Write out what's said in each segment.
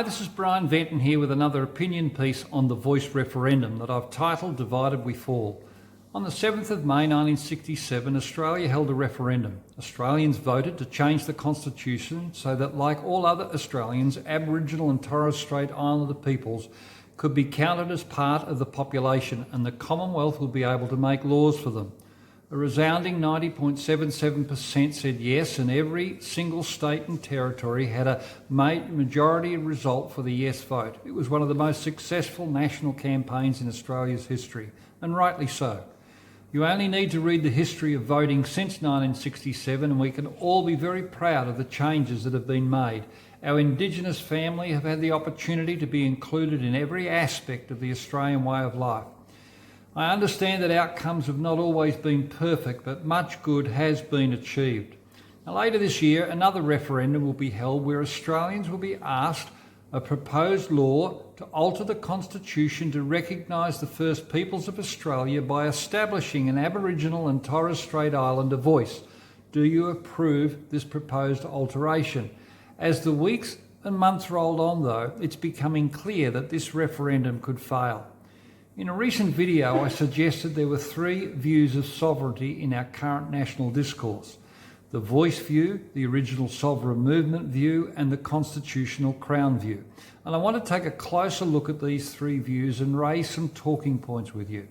Hi, this is Brian Venton here with another opinion piece on the voice referendum that I've titled Divided We Fall. On the 7th of May 1967, Australia held a referendum. Australians voted to change the constitution so that, like all other Australians, Aboriginal and Torres Strait Islander peoples could be counted as part of the population and the Commonwealth would be able to make laws for them. A resounding 90.77% said yes, and every single state and territory had a majority result for the yes vote. It was one of the most successful national campaigns in Australia's history, and rightly so. You only need to read the history of voting since 1967 and we can all be very proud of the changes that have been made. Our Indigenous family have had the opportunity to be included in every aspect of the Australian way of life. I understand that outcomes have not always been perfect, but much good has been achieved. Now, later this year, another referendum will be held where Australians will be asked a proposed law to alter the Constitution to recognise the First Peoples of Australia by establishing an Aboriginal and Torres Strait Islander voice. Do you approve this proposed alteration? As the weeks and months rolled on, though, it's becoming clear that this referendum could fail. In a recent video, I suggested there were three views of sovereignty in our current national discourse: the voice view, the original sovereign movement view, and the constitutional crown view. And I want to take a closer look at these three views and raise some talking points with you.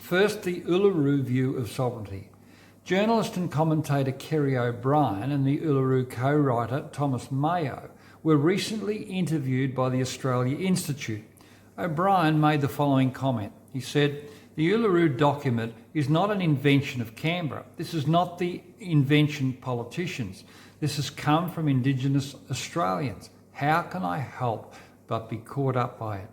First, the Uluru view of sovereignty. Journalist and commentator Kerry O'Brien and the Uluru co-writer Thomas Mayo were recently interviewed by the Australia Institute. O'Brien made the following comment. He said, "The Uluru document is not an invention of Canberra. This is not the invention of politicians. This has come from Indigenous Australians. How can I help but be caught up by it?"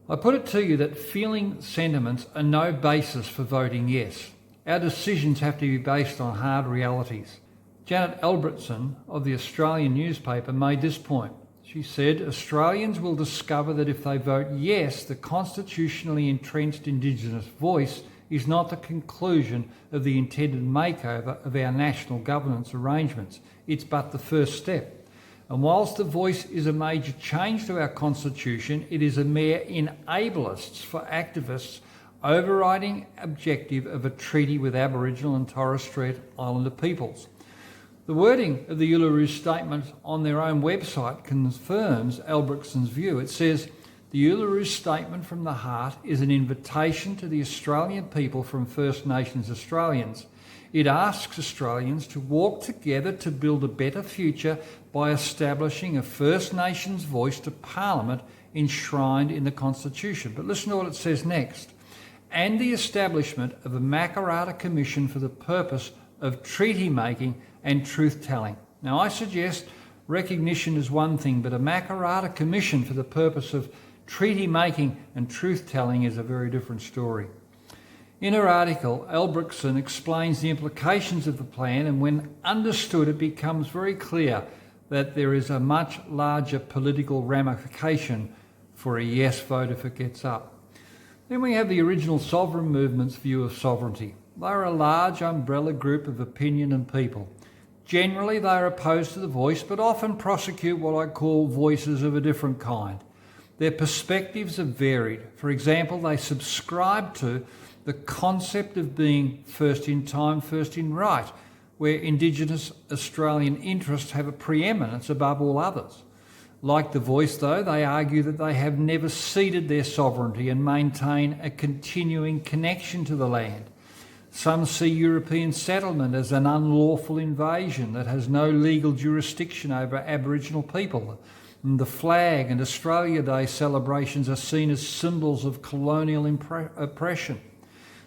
I put it to you that feeling sentiments are no basis for voting yes. Our decisions have to be based on hard realities. Janet Albrechtsen of the Australian newspaper made this point. She said, "Australians will discover that if they vote yes, the constitutionally entrenched Indigenous voice is not the conclusion of the intended makeover of our national governance arrangements. It's but the first step. And whilst the voice is a major change to our constitution, it is a mere enablers for activists' overriding objective of a treaty with Aboriginal and Torres Strait Islander peoples." The wording of the Uluru statement on their own website confirms Albrechtsen's view. It says, "The Uluru statement from the heart is an invitation to the Australian people from First Nations Australians. It asks Australians to walk together to build a better future by establishing a First Nations voice to Parliament enshrined in the Constitution." But listen to what it says next. "And the establishment of a Makarrata Commission for the purpose of treaty making and truth-telling." Now, I suggest recognition is one thing, but a Makarrata Commission for the purpose of treaty-making and truth-telling is a very different story. In her article, Albrechtsen explains the implications of the plan, and when understood, it becomes very clear that there is a much larger political ramification for a yes vote if it gets up. Then we have the original sovereign movement's view of sovereignty. They are a large umbrella group of opinion and people. Generally, they are opposed to the voice, but often prosecute what I call voices of a different kind. Their perspectives are varied. For example, they subscribe to the concept of being first in time, first in right, where Indigenous Australian interests have a preeminence above all others. Like the voice, though, they argue that they have never ceded their sovereignty and maintain a continuing connection to the land. Some see European settlement as an unlawful invasion that has no legal jurisdiction over Aboriginal people. And the flag and Australia Day celebrations are seen as symbols of colonial oppression.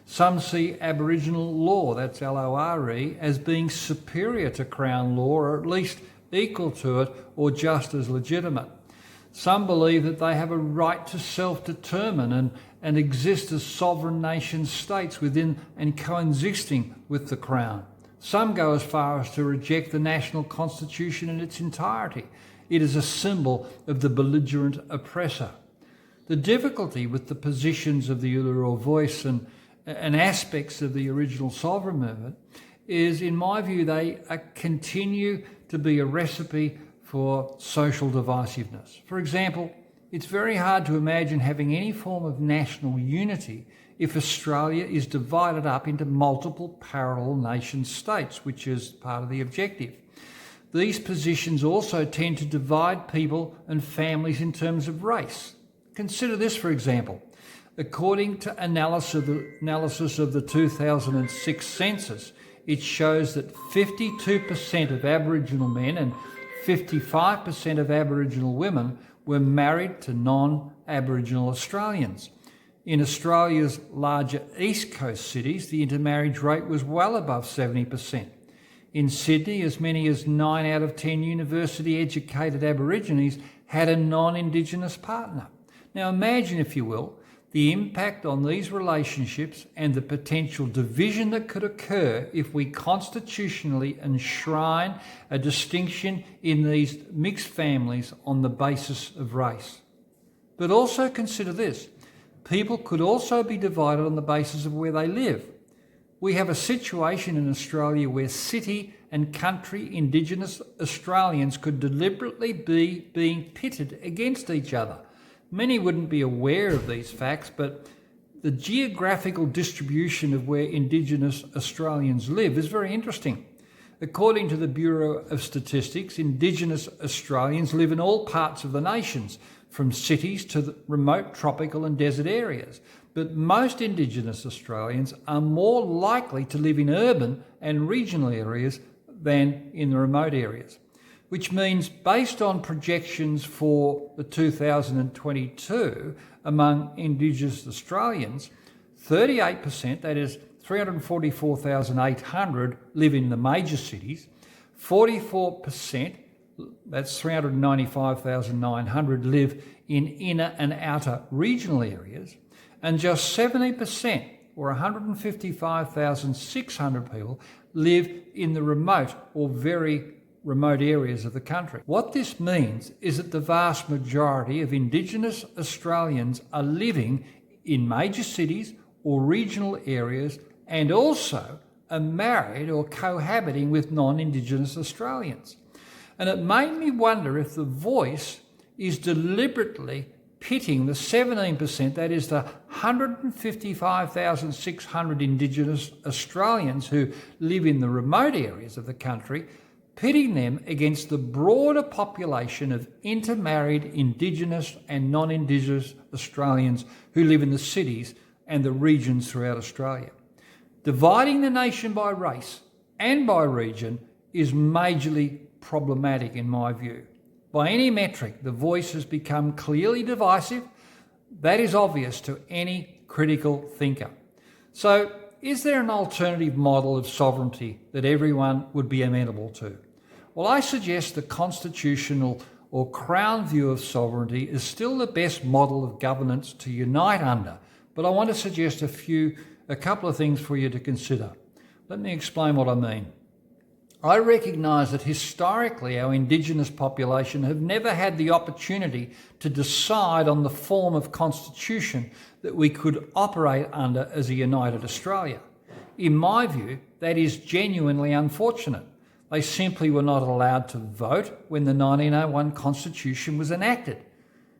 Some see Aboriginal law, that's LORE, as being superior to Crown law, or at least equal to it or just as legitimate. Some believe that they have a right to self-determine and exist as sovereign nation states within and coexisting with the Crown. Some go as far as to reject the national constitution in its entirety. It is a symbol of the belligerent oppressor. The difficulty with the positions of the Uluru voice and aspects of the original sovereign movement is, in my view, they continue to be a recipe for social divisiveness. For example, it's very hard to imagine having any form of national unity if Australia is divided up into multiple parallel nation states, which is part of the objective. These positions also tend to divide people and families in terms of race. Consider this, for example. According to analysis of the 2006 census, it shows that 52% of Aboriginal men and 55% of Aboriginal women were married to non-Aboriginal Australians. In Australia's larger East Coast cities, the intermarriage rate was well above 70%. In Sydney, as many as 9 out of 10 university-educated Aborigines had a non-Indigenous partner. Now imagine, if you will, the impact on these relationships and the potential division that could occur if we constitutionally enshrine a distinction in these mixed families on the basis of race. But also consider this. People could also be divided on the basis of where they live. We have a situation in Australia where city and country Indigenous Australians could deliberately be being pitted against each other. Many wouldn't be aware of these facts, but the geographical distribution of where Indigenous Australians live is very interesting. According to the Bureau of Statistics, Indigenous Australians live in all parts of the nations, from cities to the remote tropical and desert areas. But most Indigenous Australians are more likely to live in urban and regional areas than in the remote areas, which means, based on projections for the 2022 among Indigenous Australians, 38%, that is 344,800, live in the major cities, 44%, that's 395,900, live in inner and outer regional areas, and just 70%, or 155,600 people, live in the remote or very remote areas of the country. What this means is that the vast majority of Indigenous Australians are living in major cities or regional areas and also are married or cohabiting with non-Indigenous Australians. And it made me wonder if the Voice is deliberately pitting the 17%, that is the 155,600 Indigenous Australians who live in the remote areas of the country, pitting them against the broader population of intermarried Indigenous and non-Indigenous Australians who live in the cities and the regions throughout Australia. Dividing the nation by race and by region is majorly problematic in my view. By any metric, the Voice has become clearly divisive. That is obvious to any critical thinker. So, is there an alternative model of sovereignty that everyone would be amenable to? Well, I suggest the constitutional or Crown view of sovereignty is still the best model of governance to unite under, but I want to suggest a couple of things for you to consider. Let me explain what I mean. I recognise that historically our Indigenous population have never had the opportunity to decide on the form of constitution that we could operate under as a united Australia. In my view, that is genuinely unfortunate. They simply were not allowed to vote when the 1901 Constitution was enacted.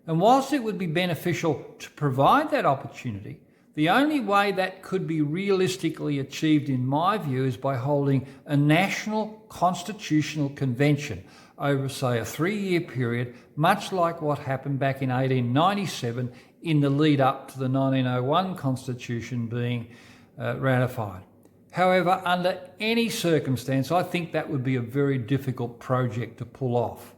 And whilst it would be beneficial to provide that opportunity, the only way that could be realistically achieved, in my view, is by holding a national constitutional convention over, say, a 3-year period, much like what happened back in 1897 in the lead up to the 1901 Constitution being ratified. However, under any circumstance, I think that would be a very difficult project to pull off.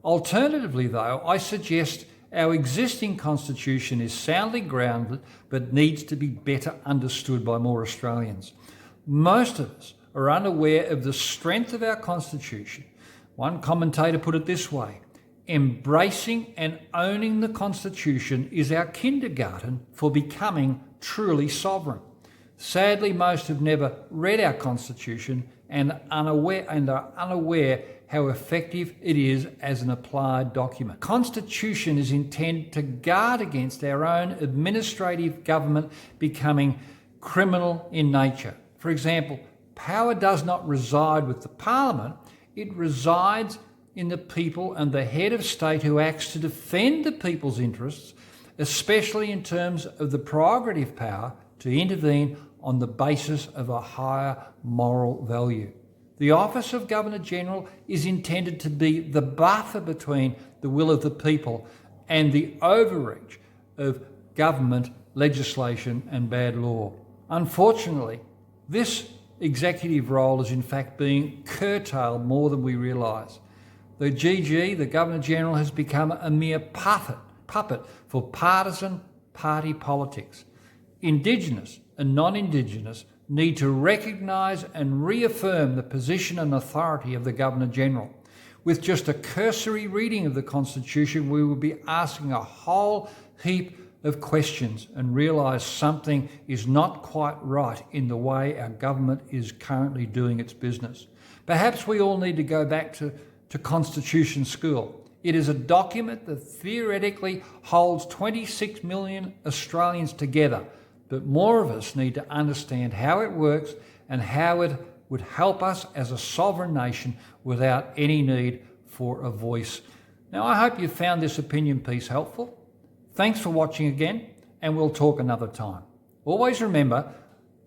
Alternatively, though, I suggest our existing constitution is soundly grounded but needs to be better understood by more Australians. Most of us are unaware of the strength of our constitution. One commentator put it this way: embracing and owning the constitution is our kindergarten for becoming truly sovereign. Sadly, most have never read our constitution and are unaware how effective it is as an applied document. Constitution is intended to guard against our own administrative government becoming criminal in nature. For example, power does not reside with the Parliament, it resides in the people and the head of state who acts to defend the people's interests, especially in terms of the prerogative power to intervene on the basis of a higher moral value. The office of Governor-General is intended to be the buffer between the will of the people and the overreach of government legislation and bad law. Unfortunately, this executive role is in fact being curtailed more than we realise. The GG, the Governor-General, has become a mere puppet for partisan party politics. Indigenous and non-Indigenous need to recognise and reaffirm the position and authority of the Governor-General. With just a cursory reading of the Constitution, we will be asking a whole heap of questions and realise something is not quite right in the way our government is currently doing its business. Perhaps we all need to go back to Constitution School. It is a document that theoretically holds 26 million Australians together, but more of us need to understand how it works and how it would help us as a sovereign nation without any need for a voice. Now, I hope you found this opinion piece helpful. Thanks for watching again, and we'll talk another time. Always remember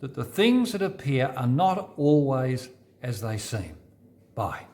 that the things that appear are not always as they seem. Bye.